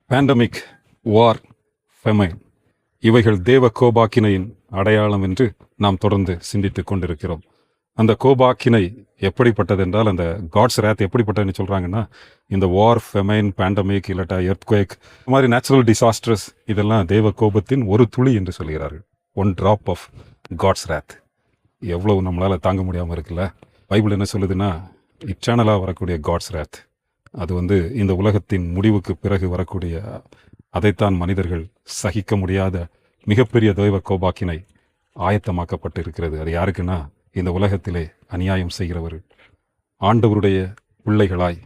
Pandemic, வார், famine இவைகள் தேவ கோபாக்கினையின் அடையாளம் என்று நாம் தொடர்ந்து சிந்தித்துக் கொண்டிருக்கிறோம். அந்த கோபாக்கினை எப்படிப்பட்டது என்றால், அந்த காட்ஸ் ரேத் எப்படிப்பட்டதுன்னு சொல்கிறாங்கன்னா, இந்த வார், ஃபெமைன், பேண்டமிக் இல்லாட்டா எர்த்குவேக், இந்த மாதிரி நேச்சுரல் டிசாஸ்டர்ஸ் இதெல்லாம் தேவ கோபத்தின் ஒரு துளி என்று சொல்கிறார்கள். One drop of God's wrath. எவ்வளவு நம்மளால் தாங்க முடியாமல் இருக்குல்ல. பைபிள் என்ன சொல்லுதுன்னா, இட்டர்னலாக வரக்கூடிய காட்ஸ் ரேத், அது இந்த உலகத்தின் முடிவுக்கு பிறகு வரக்கூடிய, அதைத்தான் மனிதர்கள் சகிக்க முடியாத மிகப்பெரிய தெய்வ கோபாக்கினை ஆயத்தமாக்கப்பட்டு இருக்கிறது. அது யாருக்குன்னா, இந்த உலகத்திலே அநியாயம் செய்கிறவர்கள், ஆண்டவருடைய பிள்ளைகளாய்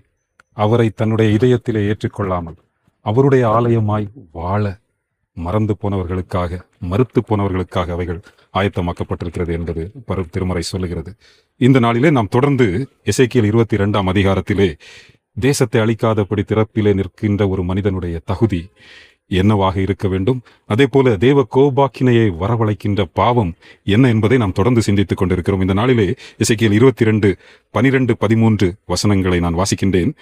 அவரை தன்னுடைய இதயத்திலே ஏற்றுக்கொள்ளாமல் அவருடைய ஆலயமாய் வாழ மறந்து போனவர்களுக்காக, மறுத்து போனவர்களுக்காக அவைகள் ஆயத்தமாக்கப்பட்டிருக்கிறது என்பது திருமறை சொல்லுகிறது. இந்த நாளிலே நாம் தொடர்ந்து எசேக்கியேல் 22 அதிகாரத்திலே தேசத்தை அழிக்காதபடி திறப்பிலே நிற்கின்ற ஒரு மனிதனுடைய தகுதி என்னவாக இருக்க வேண்டும், அதே போல தேவ கோபாக்கினையை வரவழைக்கின்ற பாவம் என்ன என்பதை நாம் தொடர்ந்து சிந்தித்துக் கொண்டிருக்கிறோம். இந்த நாளிலே எசேக்கியேல் 22, 12, 13 வசனங்களை நான் வாசிக்கின்றேன்.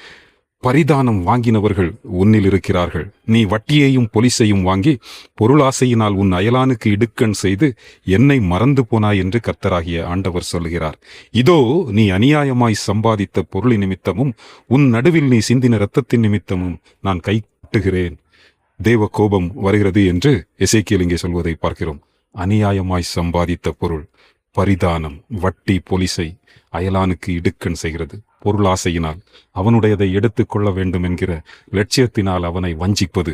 பரிதானம் வாங்கினவர்கள் உன்னில் இருக்கிறார்கள். நீ வட்டியையும் பொலிசையும் வாங்கி பொருளாசையினால் உன் அயலானுக்கு இடுக்கண் செய்து என்னை மறந்து போனாய் என்று கர்த்தராகிய ஆண்டவர் சொல்லுகிறார். இதோ, நீ அநியாயமாய் சம்பாதித்த பொருளின் நிமித்தமும் உன் நடுவில் நீ சிந்தின இரத்தத்தின் நிமித்தமும் நான் கை கட்டுகிறேன். தேவ கோபம் வருகிறது என்று எசேக்கியேல் இங்கே சொல்வதை பார்க்கிறோம். அநியாயமாய் சம்பாதித்த பொருள், பரிதானம், வட்டி, பொலிசை, அயலானுக்கு இடுக்கண் செய்கிறது, பொருளாசையினால் அவனுடையதை எடுத்துக்கொள்ள வேண்டும் என்கிற லட்சியத்தினால் அவனை வஞ்சிப்பது,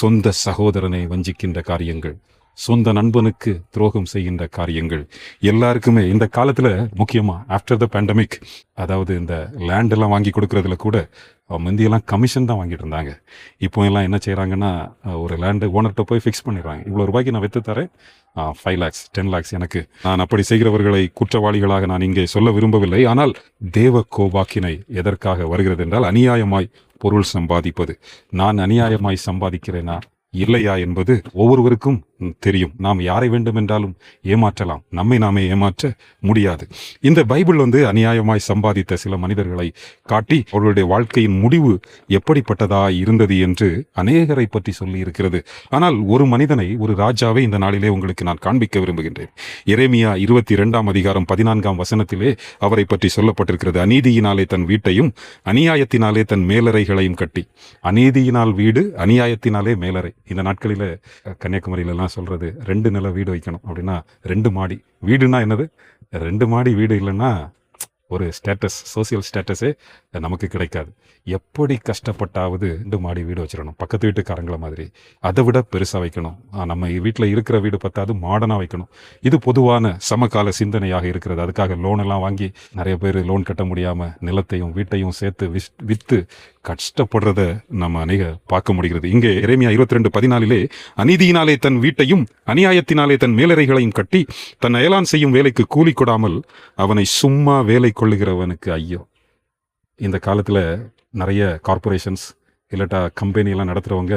சொந்த சகோதரனை வஞ்சிக்கின்ற காரியங்கள், சொந்த நண்பனுக்கு துரோகம் செய்கின்ற காரியங்கள் எல்லாருக்குமே இந்த காலத்துல, முக்கியமா ஆஃப்டர் த பேண்டமிக், அதாவது இந்த லேண்ட் எல்லாம் வாங்கி கொடுக்கறதுல கூட முந்தியெல்லாம் கமிஷன் தான் வாங்கிட்டு இருந்தாங்க. இப்போ எல்லாம் என்ன செய்யறாங்கன்னா, ஒரு லேண்டு ஓனர்கிட்ட போய் ஃபிக்ஸ் பண்ணிடுறாங்க. இவ்வளவு ரூபாய்க்கு நான் வித்து தரேன், 5 lakhs 10 lakhs எனக்கு. நான் அப்படி செய்கிறவர்களை குற்றவாளிகளாக நான் இங்கே சொல்ல விரும்பவில்லை. ஆனால் தேவ கோபாக்கினை எதற்காக வருகிறது என்றால், அநியாயமாய் பொருள் சம்பாதிப்பது. நான் அநியாயமாய் சம்பாதிக்கிறேனா இல்லையா என்பது ஒவ்வொருவருக்கும் தெரியும். நாம் யாரை வேண்டும் என்றாலும் ஏமாற்றலாம், நம்மை நாமே ஏமாற்ற முடியாது. இந்த பைபிள் அநியாயமாய் சம்பாதித்த சில மனிதர்களை காட்டி அவர்களுடைய வாழ்க்கையின் முடிவு எப்படிப்பட்டதா இருந்தது என்று அநேகரை பற்றி சொல்லி இருக்கிறது. ஆனால் ஒரு மனிதனை, ஒரு ராஜாவை இந்த நாளிலே உங்களுக்கு நான் காண்பிக்க விரும்புகின்றேன். எரேமியா 22 அதிகாரம் 14 வசனத்திலே அவரை பற்றி சொல்லப்பட்டிருக்கிறது. அநீதியினாலே தன் வீட்டையும் அநியாயத்தினாலே தன் மேலறைகளையும் கட்டி. அநீதியினால் வீடு, அநியாயத்தினாலே மேலறை. இந்த நாட்களில் கன்னியாகுமரியிலலாம் சொல்றது 2 நில வீடு வைக்கணும் அப்படின்னா 2 மாடி வீடுனா என்னது, 2 மாடி வீடு இல்லைன்னா ஒரு ஸ்டேட்டஸ், சோசியல் ஸ்டேட்டஸே நமக்கு கிடைக்காது. எப்படி கஷ்டப்பட்டாவது 2 மாடி வீடு வச்சிடணும், பக்கத்து வீட்டுக்காரங்கள மாதிரி. அதை விட பெருசாக வைக்கணும். நம்ம வீட்டில் இருக்கிற வீடு பத்தாது, மாடர்னாக வைக்கணும். இது பொதுவான சமகால சிந்தனையாக இருக்கிறது. அதுக்காக லோன் எல்லாம் வாங்கி நிறைய பேர் லோன் கட்ட முடியாமல் நிலத்தையும் வீட்டையும் சேர்த்து விற்று கஷ்டப்படுறத நம்ம அநேக பார்க்க முடிகிறது. இங்கே எரேமியா 22:14 அநீதியினாலே தன் வீட்டையும் அநியாயத்தினாலே தன் மேலறைகளையும் கட்டி தன் அயலான் செய்யும் வேலைக்கு கூலி கொடாமல் அவனை சும்மா வேலை கொள்ளுகிறவனுக்கு ஐயோ. இந்த காலத்தில் நிறைய கார்பரேஷன்ஸ் இல்லாட்டா கம்பெனியெல்லாம் நடத்துகிறவங்க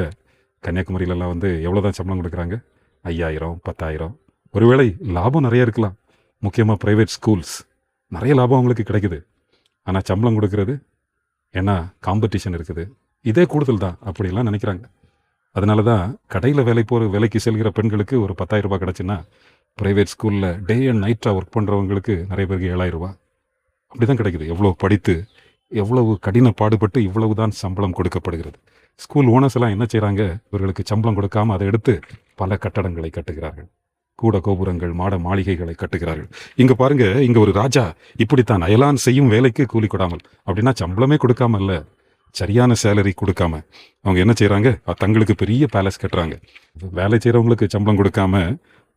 கன்னியாகுமரியிலலாம் எவ்வளோதான் சம்பளம் கொடுக்குறாங்க, 5000, 10,000. ஒருவேளை லாபம் நிறைய இருக்கலாம். முக்கியமாக ப்ரைவேட் ஸ்கூல்ஸ் நிறைய லாபம் அவங்களுக்கு கிடைக்குது. ஆனால் சம்பளம் கொடுக்கறது, ஏன்னா காம்படிஷன் இருக்குது, இதே கூடுதல் தான் அப்படிலாம் நினைக்கிறாங்க. அதனால தான் கடையில் வேலைக்கு செல்கிற பெண்களுக்கு ஒரு 10,000 ரூபாய் கிடச்சுன்னா, ப்ரைவேட் ஸ்கூலில் டே அண்ட் நைட்டாக ஒர்க் பண்ணுறவங்களுக்கு நிறைய பேருக்கு 7,000 ரூபா அப்படி தான் கிடைக்குது. எவ்வளோ படித்து, எவ்வளவு கடின பாடுபட்டு இவ்வளவு தான் சம்பளம் கொடுக்கப்படுகிறது. ஸ்கூல் ஓனர்ஸ் எல்லாம் என்ன செய்கிறாங்க, இவர்களுக்கு சம்பளம் கொடுக்காம அதை எடுத்து பல கட்டடங்களை கட்டுகிறார்கள், கூட கோபுரங்கள், மாட மாளிகைகளை கட்டுகிறார்கள். இங்க பாருங்க, இங்க ஒரு ராஜா இப்படித்தான் அயலான் செய்யும் வேலைக்கு கூலி கொடாமல், அப்படின்னா சம்பளமே கொடுக்காம இல்ல, சரியான சேலரி கொடுக்காம அவங்க என்ன செய்யறாங்க, தங்களுக்கு பெரிய பேலஸ் கட்டுறாங்க. வேலை செய்யறவங்களுக்கு சம்பளம் கொடுக்காம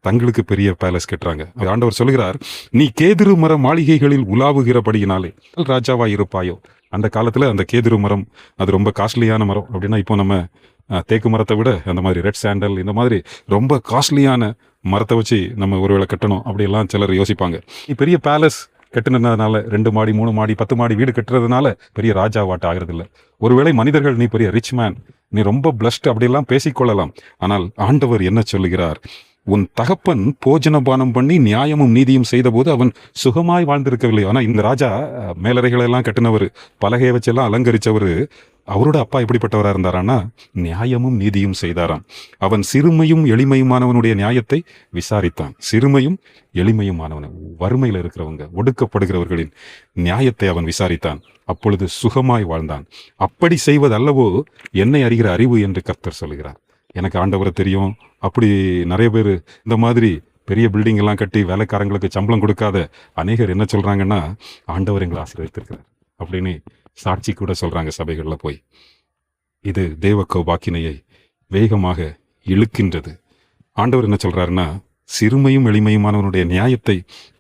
தங்களுக்கு பெரிய பேலஸ் கட்டுறாங்க. ஆண்டவர் சொல்கிறார், நீ கேதுரு மர மாளிகைகளில் உலாவுகிறபடியினாலே ராஜாவா இருப்பாயோ. அந்த காலத்துல அந்த கேதுரு மரம் அது ரொம்ப காஸ்ட்லியான மரம். அப்படின்னா இப்போ நம்ம தேக்கு மரத்தை விட அந்த மாதிரி ரெட் சாண்டல், இந்த மாதிரி ரொம்ப காஸ்ட்லியான மரத்தை வச்சு நம்ம ஒருவேளை கட்டணும் அப்படியெல்லாம் சிலர் யோசிப்பாங்க. நீ பெரிய பேலஸ் கட்டுனதுனால 2 மாடி 3 மாடி 10 மாடி வீடு கட்டுறதுனால பெரிய ராஜா வாட்ட ஆகிறது இல்லை. ஒருவேளை மனிதர்கள் நீ பெரிய ரிச் மேன், நீ ரொம்ப பிளஸ்ட் அப்படியெல்லாம் பேசிக்கொள்ளலாம். ஆனால் ஆண்டவர் என்ன சொல்லுகிறார், உன் தகப்பன் போஜனபானம் பண்ணி நியாயமும் நீதியும் செய்தபோது அவன் சுகமாய் வாழ்ந்திருக்கவில்லை. ஆனா இந்த ராஜா மேலறைகளை எல்லாம் கட்டினவர், பலகையை வச்செல்லாம் அலங்கரிச்சவர், அவரோட அப்பா எப்படிப்பட்டவராக இருந்தாரான்னா நியாயமும் நீதியும் செய்தாராம். அவன் சிறுமையும் எளிமையுமானவனுடைய நியாயத்தை விசாரித்தான். சிறுமையும் எளிமையுமானவன், வறுமையில் இருக்கிறவங்க, ஒடுக்கப்படுகிறவர்களின் நியாயத்தை அவன் விசாரித்தான். அப்பொழுது சுகமாய் வாழ்ந்தான். அப்படி செய்வதல்லவோ என்னை அறிகிற அறிவு என்று கர்த்தர் சொல்கிறார். எனக்கு ஆண்டவரை தெரியும். அப்படி நிறைய பேர் இந்த மாதிரி பெரிய பில்டிங் எல்லாம் கட்டி வேலைக்காரங்களுக்கு சம்பளம் கொடுக்காத அநேகர் என்ன சொல்றாங்கன்னா, ஆண்டவர் எங்களை ஆசீர்வதித்திருக்கிறார் அப்படின்னு சாட்சி கூட சொல்றாங்க சபைகள்ல போய். இது தேவ கோபாக்கினையை வேகமாக இழுக்கின்றது. ஆண்டவர் என்ன சொல்றாருன்னா, சிறுமையும் எளிமையுமானவனுடைய நியாயத்தை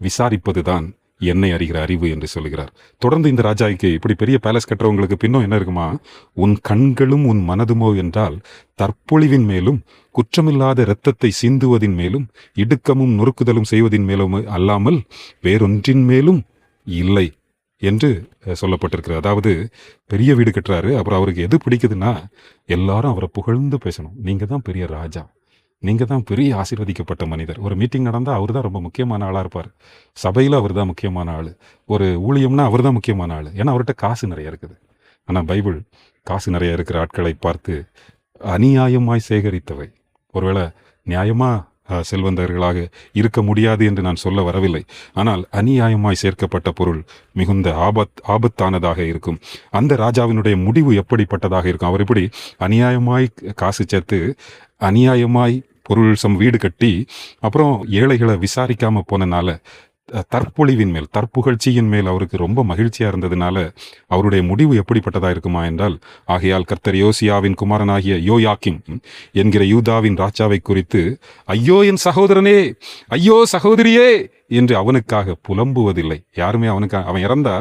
விசாரிப்பதுதான் என்னை அறிகிற அறிவு என்று சொல்லுகிறார். தொடர்ந்து இந்த ராஜாய்க்கு இப்படி பெரிய பேலஸ் கட்டுறவங்களுக்கு பின்னும் என்ன இருக்குமா, உன் கண்களும் உன் மனதுமோ என்றால் தற்பொழிவின் மேலும் குற்றமில்லாத இரத்தத்தை சிந்துவதின் மேலும் இடுக்கமும் நொறுக்குதலும் செய்வதின் மேலும் அல்லாமல் வேறொன்றின் மேலும் இல்லை என்று சொல்லப்பட்டிருக்கிறது. அதாவது பெரிய வீடு கட்டுறாரு, அப்புறம் அவருக்கு எது பிடிக்குதுன்னா எல்லாரும் அவரை புகழ்ந்து பேசணும். நீங்க தான் பெரிய ராஜா, நீங்க தான் பெரிய ஆசீர்வதிக்கப்பட்ட மனிதர். ஒரு மீட்டிங் நடந்தால் அவர் தான் ரொம்ப முக்கியமான ஆளாக இருப்பார். சபையில் அவர் தான் முக்கியமான ஆள். ஒரு ஊழியம்னா அவர் தான் முக்கியமான ஆள். ஏன்னா அவர்கிட்ட காசு நிறைய இருக்குது. ஆனால் பைபிள் காசு நிறைய இருக்கிற ஆட்களை பார்த்து அநியாயமாய் சேகரித்தவை, ஒருவேளை நியாயமாக செல்வந்தர்களாக இருக்க முடியாது என்று நான் சொல்ல வரவில்லை. ஆனால் அநியாயமாய் சேர்க்கப்பட்ட பொருள் மிகுந்த ஆபத்தானதாக இருக்கும். அந்த ராஜாவினுடைய முடிவு எப்படிப்பட்டதாக இருக்கும்? அவர் இப்படி அநியாயமாய் காசு சேர்த்து அநியாயமாய் பொருள் வீடு கட்டி அப்புறம் ஏழைகளை விசாரிக்காம போனனால தற்பொழிவின் மேல், தற்புகழ்ச்சியின் மேல் அவருக்கு ரொம்ப மகிழ்ச்சியா இருந்ததுனால அவருடைய முடிவு எப்படிப்பட்டதா இருக்குமா என்றால், ஆகையால் கர்த்தர் யோசியாவின் குமாரனாகிய யோயாக்கிம் என்கிற யூதாவின் ராஜாவை குறித்து, ஐயோ என் சகோதரனே, ஐயோ சகோதரியே என்று அவனுக்காக புலம்புவதில்லை. யாருமே அவன் இறந்தா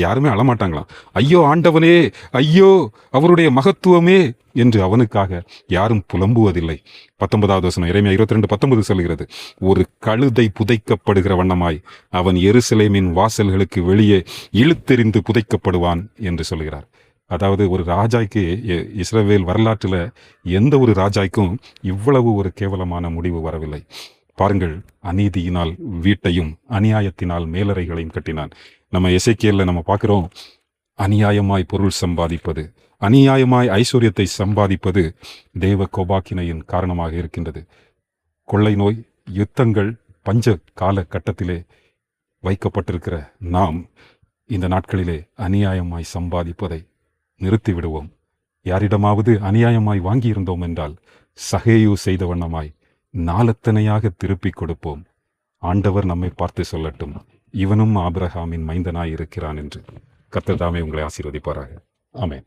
யாருமே அழமாட்டாங்களாம். ஐயோ ஆண்டவனே, ஐயோ அவருடைய மகத்துவமே என்று அவனுக்காக யாரும் புலம்புவதில்லை. 19வது வசனம் எரேமியா 22:19 சொல்கிறது, ஒரு கழுதை புதைக்கப்படுகிற வண்ணமாய் அவன் எருசலேமின் வாசல்களுக்கு வெளியே இழுத்தெறிந்து புதைக்கப்படுவான் என்று சொல்கிறார். அதாவது ஒரு ராஜாய்க்கு, இஸ்ரவேல் வரலாற்றில் எந்த ஒரு ராஜாய்க்கும் இவ்வளவு ஒரு கேவலமான முடிவு வரவில்லை. பாருங்கள், அநீதியினால் வீட்டையும் அநியாயத்தினால் மேலறைகளையும் கட்டினான். நம்ம எசேக்கியேல்ல நம்ம பார்க்கிறோம், அநியாயமாய் பொருள் சம்பாதிப்பது, அநியாயமாய் ஐஸ்வர்யத்தை சம்பாதிப்பது தேவ கோபாக்கினையின் காரணமாக இருக்கின்றது. கொள்ளை நோய், யுத்தங்கள், பஞ்ச கால கட்டத்திலே வைக்கப்பட்டிருக்கிற நாம் இந்த நாட்களிலே அநியாயமாய் சம்பாதிப்பதை நிறுத்தி விடுவோம். யாரிடமாவது அநியாயமாய் வாங்கியிருந்தோம் என்றால் சகேயு செய்த வண்ணமாய் நாளத்தனையாக திருப்பிக் கொடுப்போம். ஆண்டவர் நம்மை பார்த்து சொல்லட்டும், இவனும் ஆபிரகாமின் மைந்தனாய் இருக்கிறான் என்று. கர்த்தர் தாமே உங்களை ஆசீர்வதிப்பாராக. ஆமென்.